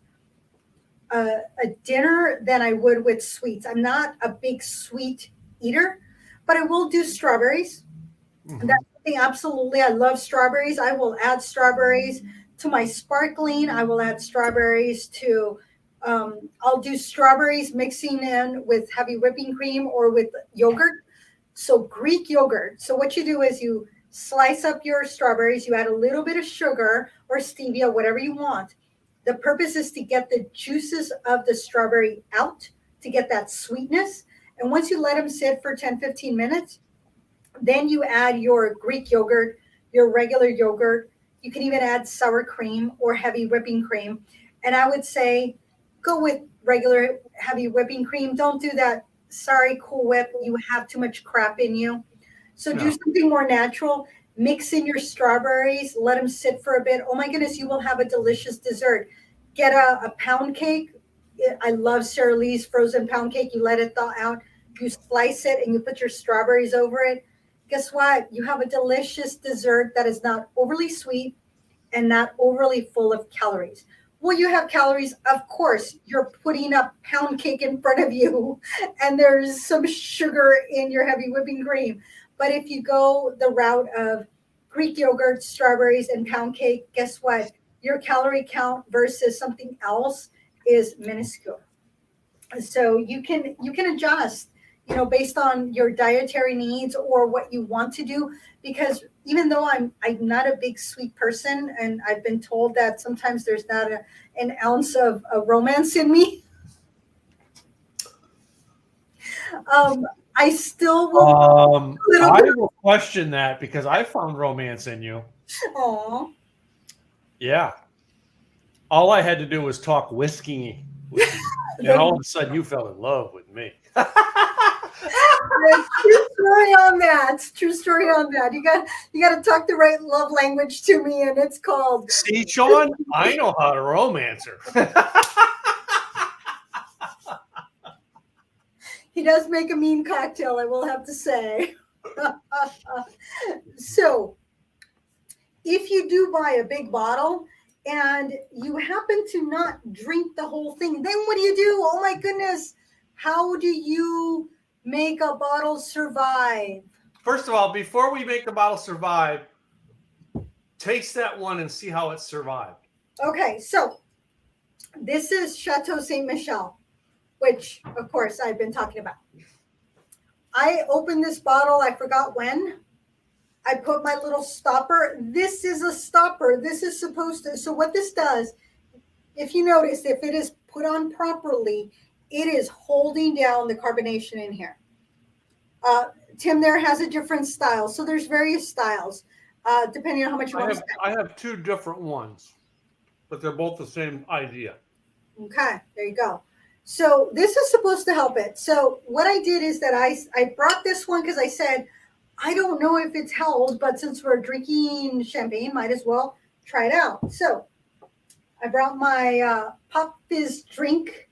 a dinner than I would with sweets. I'm not a big sweet eater, but I will do strawberries. Mm-hmm. That's the thing, absolutely. I love strawberries. I will add strawberries to my sparkling. I will add strawberries to, I'll do strawberries mixing in with heavy whipping cream or with yogurt. So Greek yogurt. So what you do is you slice up your strawberries, you add a little bit of sugar or stevia, whatever you want. The purpose is to get the juices of the strawberry out, to get that sweetness. And once you let them sit for 10, 15 minutes, then you add your Greek yogurt, your regular yogurt. You can even add sour cream or heavy whipping cream. And I would say go with regular heavy whipping cream. Don't do that, sorry, Cool Whip. You have too much crap in you. So do something more natural. Mix in your strawberries. Let them sit for a bit. Oh, my goodness, you will have a delicious dessert. get a pound cake. I love Sara Lee's frozen pound cake. You let it thaw out, you slice it, and you put your strawberries over it. Guess what? You have a delicious dessert that is not overly sweet and not overly full of calories. Will you have calories? Of course. You're putting a pound cake in front of you, and there's some sugar in your heavy whipping cream. But if you go the route of Greek yogurt, strawberries, and pound cake, guess what? Your calorie count versus something else is minuscule. So you can adjust, based on your dietary needs or what you want to do. Because even though I'm not a big sweet person, and I've been told that sometimes there's not an ounce of romance in me, I still will. Little I bit. will question that because I found romance in you. Aw. Yeah. All I had to do was talk whiskey. And all of a sudden you fell in love with me. True story on that. True story on that. You got to talk the right love language to me, and it's called. See, Sean, I know how to romance her. He does make a mean cocktail, I will have to say. So, if you do buy a big bottle and you happen to not drink the whole thing, then what do you do? Oh my goodness. How do you make a bottle survive? First of all, before we make the bottle survive, taste that one and see how it survived. Okay, so this is Chateau Saint Michel, which, of course, I've been talking about. I opened this bottle, I forgot when. I put my little stopper. This is a stopper. This is supposed to, so what this does, if you notice, if it is put on properly, it is holding down the carbonation in here. Tim there has a different style. So there's various styles, depending on how much you want to spend. I have two different ones, but they're both the same idea. Okay, there you go. So this is supposed to help it. So what I did is that I brought this one because I said, I don't know if it's held, but since we're drinking champagne, might as well try it out. So I brought my Pop Fizz drink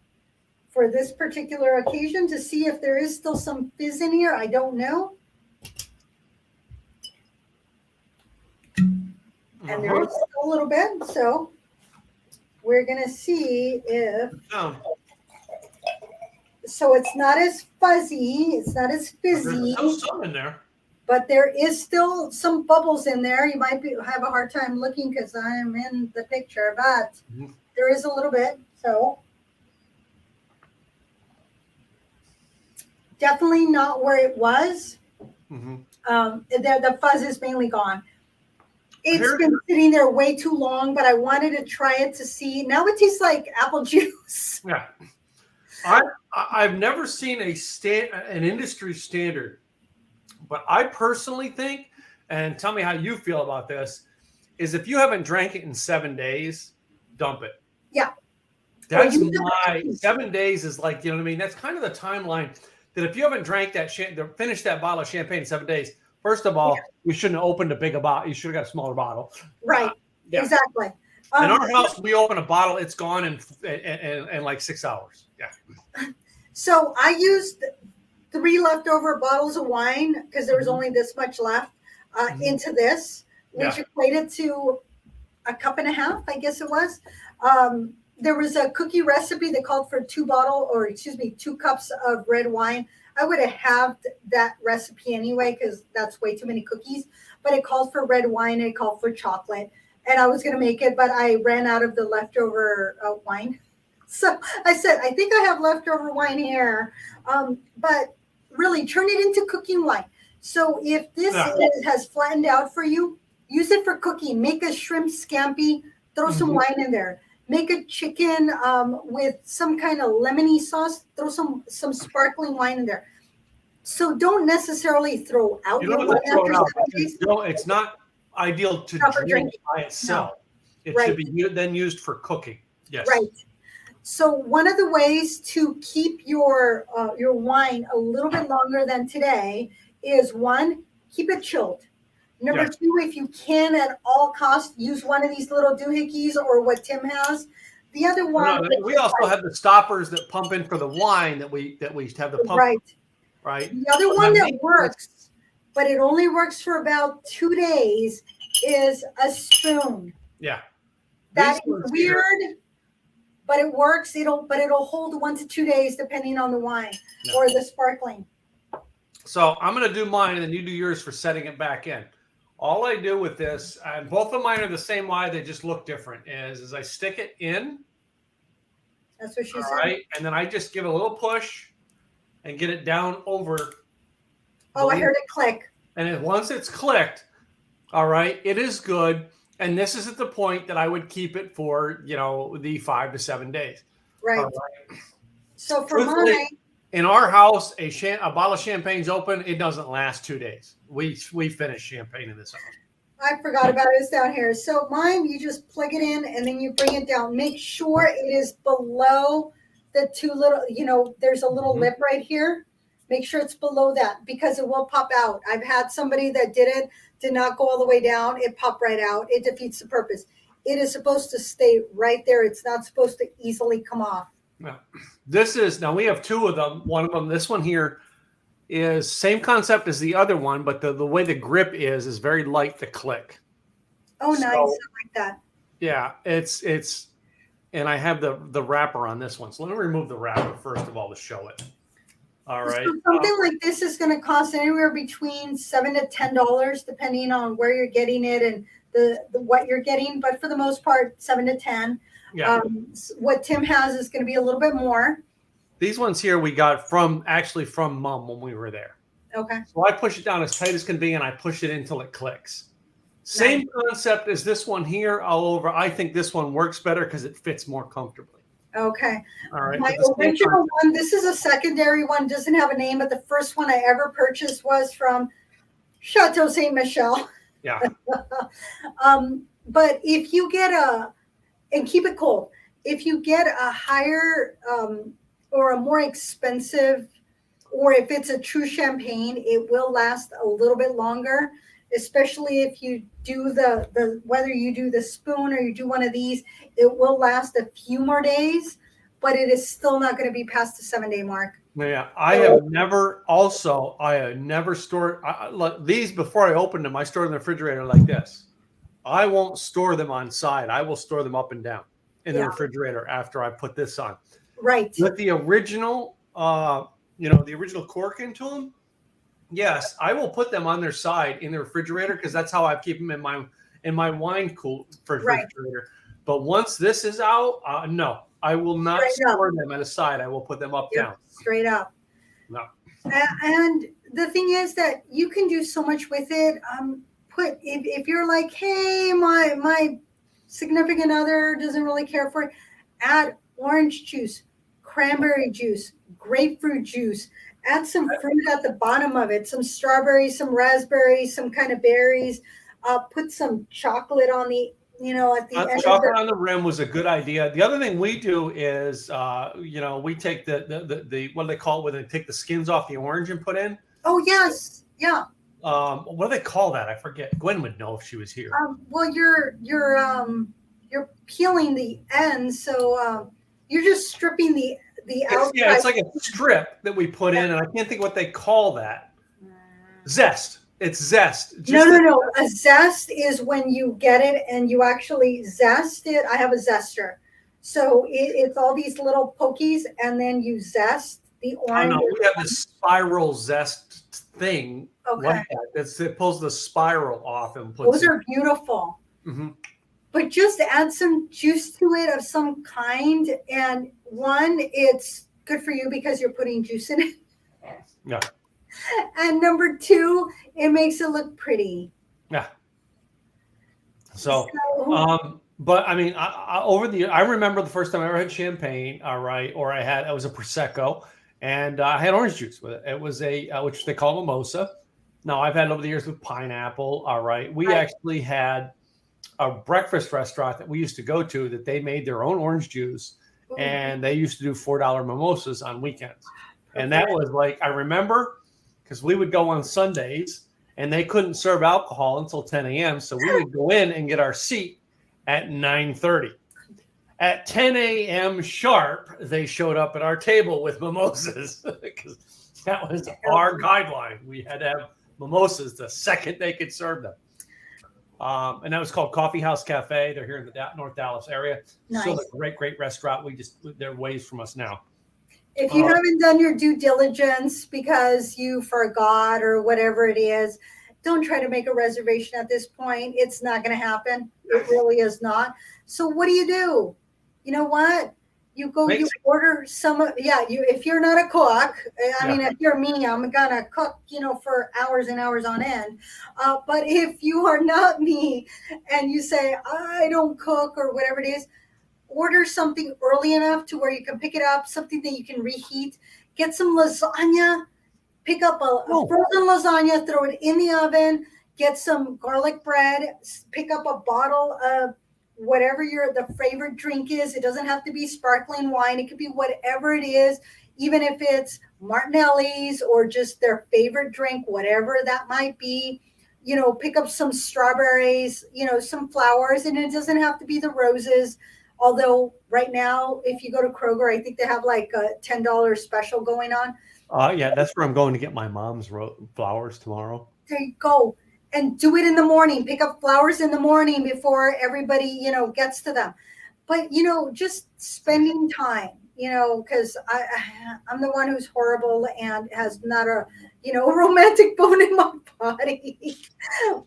for this particular occasion to see if there is still some fizz in here. I don't know. And there is still a little bit. So we're going to see if... So it's not as fuzzy. It's not as fizzy. There's some in there. But there is still some bubbles in there. You might have a hard time looking because I'm in the picture, but there is a little bit. So definitely not where it was. The fuzz is mainly gone. It's been sitting there way too long, but I wanted to try it to see. Now it tastes like apple juice. Yeah. I've never seen an industry standard, but I personally think, and tell me how you feel about this, is if you haven't drank it in 7 days, dump it. Yeah. That's 7 days is like, you know what I mean? That's kind of the timeline that if you haven't drank finished that bottle of champagne in 7 days, first of all, you shouldn't have opened a bigger bottle. You should have got a smaller bottle. Right. Yeah. Exactly. In our house, we open a bottle, it's gone in like 6 hours. Yeah. So I used 3 leftover bottles of wine because there was only this much left into this, which equated to a cup and a half, I guess it was. There was a cookie recipe that called for 2 cups of red wine. I would have halved that recipe anyway because that's way too many cookies. But it called for red wine and it called for chocolate. And I was going to make it, but I ran out of the leftover wine. So I said, I think I have leftover wine here. But really, turn it into cooking wine. So if this has flattened out for you, use it for cooking. Make a shrimp scampi, throw some wine in there. Make a chicken with some kind of lemony sauce, throw some sparkling wine in there. So don't necessarily throw out your wine after 7 days. No, it's not ideal to drink by itself. No. It should be then used for cooking. Yes. Right. So one of the ways to keep your wine a little bit longer than today is 1, keep it chilled. Number 2, if you can at all costs, use one of these little doohickeys or what Tim has. The other No, one, no, we also have the stoppers that pump in for the wine that we have the pump, right. right? The other one that works, but it only works for about 2 days, is a spoon. Yeah. That is weird, but it works. It'll hold 1 to 2 days depending on the wine or the sparkling. So I'm going to do mine, and then you do yours for setting it back in. All I do with this, and both of mine are the same wine, they just look different, is I stick it in. That's what she said. Right, and then I just give it a little push and get it down over. Oh, I heard it click. And then once it's clicked, all right, it is good. And this is at the point that I would keep it for, the 5 to 7 days. Right. Right. So for mine, in our house, a bottle of champagne's open. It doesn't last 2 days. We finish champagne in this house. I forgot about it. It's down here. So mine, you just plug it in and then you bring it down. Make sure it is below the two little, there's a little lip right here. Make sure it's below that because it will pop out. I've had somebody that did not go all the way down. It popped right out. It defeats the purpose. It is supposed to stay right there. It's not supposed to easily come off. Now, we have two of them. One of them, this one here, is same concept as the other one, but the way the grip is very light to click. Oh, nice. I like that. Yeah, it's and I have the wrapper on this one. So let me remove the wrapper first of all to show it. All right. So something like this is going to cost anywhere between $7 to $10, depending on where you're getting it and the what you're getting. But for the most part, 7 to 10. Yeah. What Tim has is going to be a little bit more. These ones here we got from Mom when we were there. Okay. So I push it down as tight as can be, and I push it until it clicks. Same concept as this one here. I think this one works better because it fits more comfortably. Okay. All right. My original one, this is a secondary one, doesn't have a name, but the first one I ever purchased was from Chateau Saint Michel. Yeah. But if you get and keep it cold, if you get a higher or a more expensive, or if it's a true champagne, it will last a little bit longer, especially if you do whether you do the spoon or you do one of these, it will last a few more days, but it is still not going to be past the 7-day mark. Yeah, I have never stored these before I opened them. I stored them in the refrigerator like this. I won't store them on side. I will store them up and down in the refrigerator after I put this on. Right. With the original, the original cork into them, yes, I will put them on their side in the refrigerator because that's how I keep them in my wine refrigerator. Right. But once this is out, no, I will not store them at a side. I will put them up down. Straight up. No. And the thing is that you can do so much with it. If you're like, hey, my significant other doesn't really care for it, add orange juice, cranberry juice, grapefruit juice. Add some fruit at the bottom of it, some strawberries, some raspberries, some kind of berries. Put some chocolate on the, at the end. Chocolate on the rim was a good idea. The other thing we do is, we take the what do they call it when they take the skins off the orange and put in? Oh, yes. Yeah. What do they call that? I forget. Gwen would know if she was here. Well, you're peeling the ends, so you're just stripping the outside. Yeah, it's like a strip that we put in, and I can't think what they call that. Zest. It's zest. No. A zest is when you get it and you actually zest it. I have a zester. So it's all these little pokies, and then you zest the orange. I know. We have this spiral zest thing. Okay. Like that. It pulls the spiral off and puts Those are beautiful. Mm-hmm. But just add some juice to it of some kind. And one, it's good for you because you're putting juice in it. Yeah. And number two, it makes it look pretty. Yeah. So but I mean, I remember the first time I ever had champagne, all right, or it was a Prosecco, and I had orange juice with it. It was which they call mimosa. Now, I've had it over the years with pineapple, all right. We actually had a breakfast restaurant that we used to go to that they made their own orange juice, and they used to do $4 mimosas on weekends. And that was like, I remember, because we would go on Sundays, and they couldn't serve alcohol until 10 a.m., so we would go in and get our seat at 9:30. at 10 a.m. sharp, they showed up at our table with mimosas because that was our guideline. We had to have mimosas the second they could serve them. And that was called Coffee House Cafe. They're here in the North Dallas area. Nice. Still a great restaurant. They're ways from us now. If you haven't done your due diligence because you forgot or whatever it is, don't try to make a reservation at this point. It's not going to happen. It really is not. So what do? You know what? You go, you order some, if you're not a cook, I mean, if you're me, I'm going to cook, for hours and hours on end. But if you are not me and you say, I don't cook or whatever it is, order something early enough to where you can pick it up, something that you can reheat. Get some lasagna, pick up a frozen lasagna, throw it in the oven, get some garlic bread, pick up a bottle of whatever the favorite drink is. It doesn't have to be sparkling wine. It could be whatever it is, even if it's Martinelli's or just their favorite drink, whatever that might be. Pick up some strawberries, some flowers, and it doesn't have to be the roses. Although right now, if you go to Kroger, I think they have like a $10 special going on. Yeah, that's where I'm going to get my mom's flowers tomorrow. There you go. And do it in the morning. Pick up flowers in the morning before everybody, gets to them. But, just spending time, because I'm the one who's horrible and has not a, romantic bone in my body.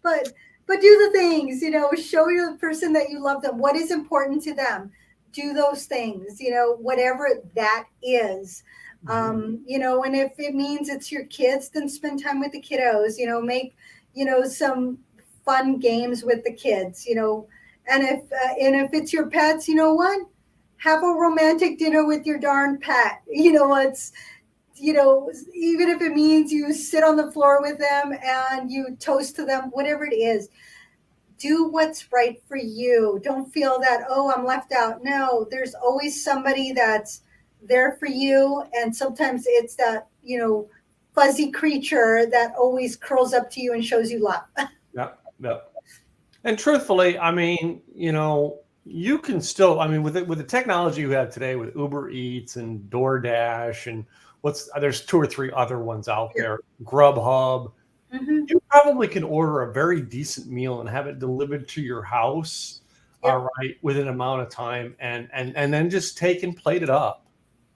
But do the things, show the person that you love them. What is important to them? Do those things, whatever that is. And if it means it's your kids, then spend time with the kiddos, make, some fun games with the kids, and if it's your pets, have a romantic dinner with your darn pet. It's, even if it means you sit on the floor with them and you toast to them, whatever it is, do what's right for you. Don't feel that, I'm left out. No, there's always somebody that's there for you. And sometimes it's that, fuzzy creature that always curls up to you and shows you love. Yeah. And truthfully, I mean, you can still, with the technology you have today with Uber Eats and DoorDash and there's 2 or 3 other ones out there, Grubhub. Mm-hmm. You probably can order a very decent meal and have it delivered to your house, all right, within an amount of time, and then just take and plate it up,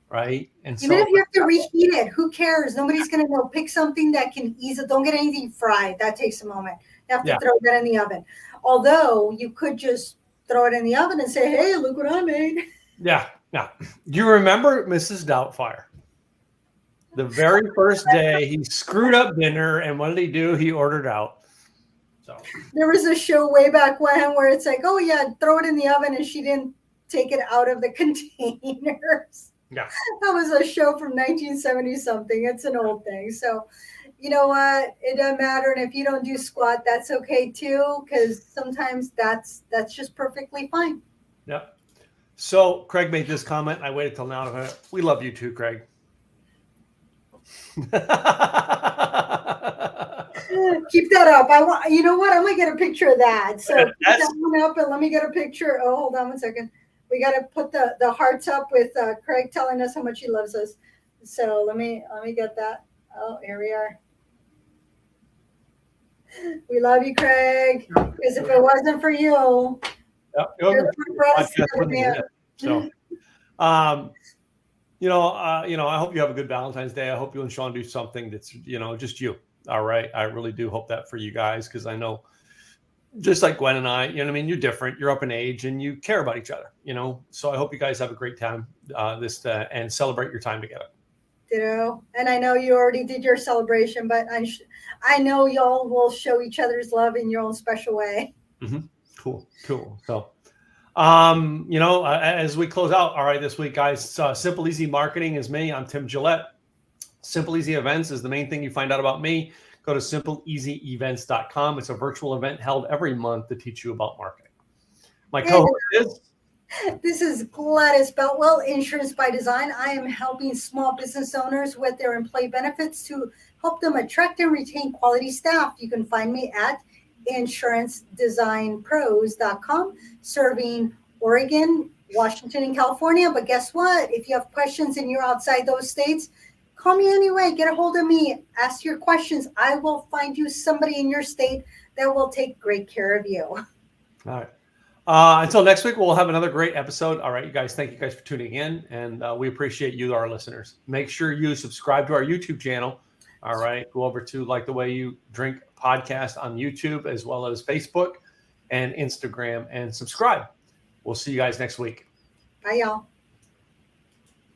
right? And even if you have to reheat it, who cares? Nobody's going to know. Pick something that can easily. Don't get anything fried. That takes a moment. You have to throw that in the oven. Although you could just throw it in the oven and say, "Hey, look what I made." Yeah. You remember Mrs. Doubtfire? The very first day, he screwed up dinner, and what did he do? He ordered out. So there was a show way back when where it's like, oh yeah, throw it in the oven, and she didn't take it out of the containers. Yeah, that was a show from 1970 something. It's an old thing. So, you know what? It doesn't matter, and if you don't do squat, that's okay too, because sometimes that's just perfectly fine. Yep. So Craig made this comment. I waited till now. We love you too, Craig. Keep that up. You know what? I'm gonna get a picture of that. So keep that one up and let me get a picture. Oh, hold on one second. We got to put the hearts up with Craig telling us how much he loves us. So let me get that. Oh, here we are. We love you, Craig. Because if it wasn't for you, you're for us. So, I hope you have a good Valentine's Day. I hope you and Sean do something that's, just you. All right. I really do hope that for you guys, because I know, just like Gwen and I, you're different. You're up in age and you care about each other, So I hope you guys have a great time and celebrate your time together. Ditto. And I know you already did your celebration, but I know y'all will show each other's love in your own special way. Mm-hmm. Cool. So, as we close out, all right, this week, guys, Simple Easy Marketing is me. I'm Tim Gillette. Simple Easy Events is the main thing you find out about me. Go to simpleeasyevents.com. It's a virtual event held every month to teach you about marketing. My co-host is? This is Gladys Beltwell, Insurance by Design. I am helping small business owners with their employee benefits to help them attract and retain quality staff. You can find me at insurancedesignpros.com, serving Oregon, Washington and California. But guess what? If you have questions and you're outside those states, call me anyway. Get a hold of me. Ask your questions. I will find you somebody in your state that will take great care of you. All right. Until next week, we'll have another great episode. All right, you guys, thank you guys for tuning in, and we appreciate you, our listeners. Make sure you subscribe to our YouTube channel. All right, go over to Like the Way You Drink podcast on YouTube, as well as Facebook and Instagram, and subscribe. We'll see you guys next week. Bye, y'all.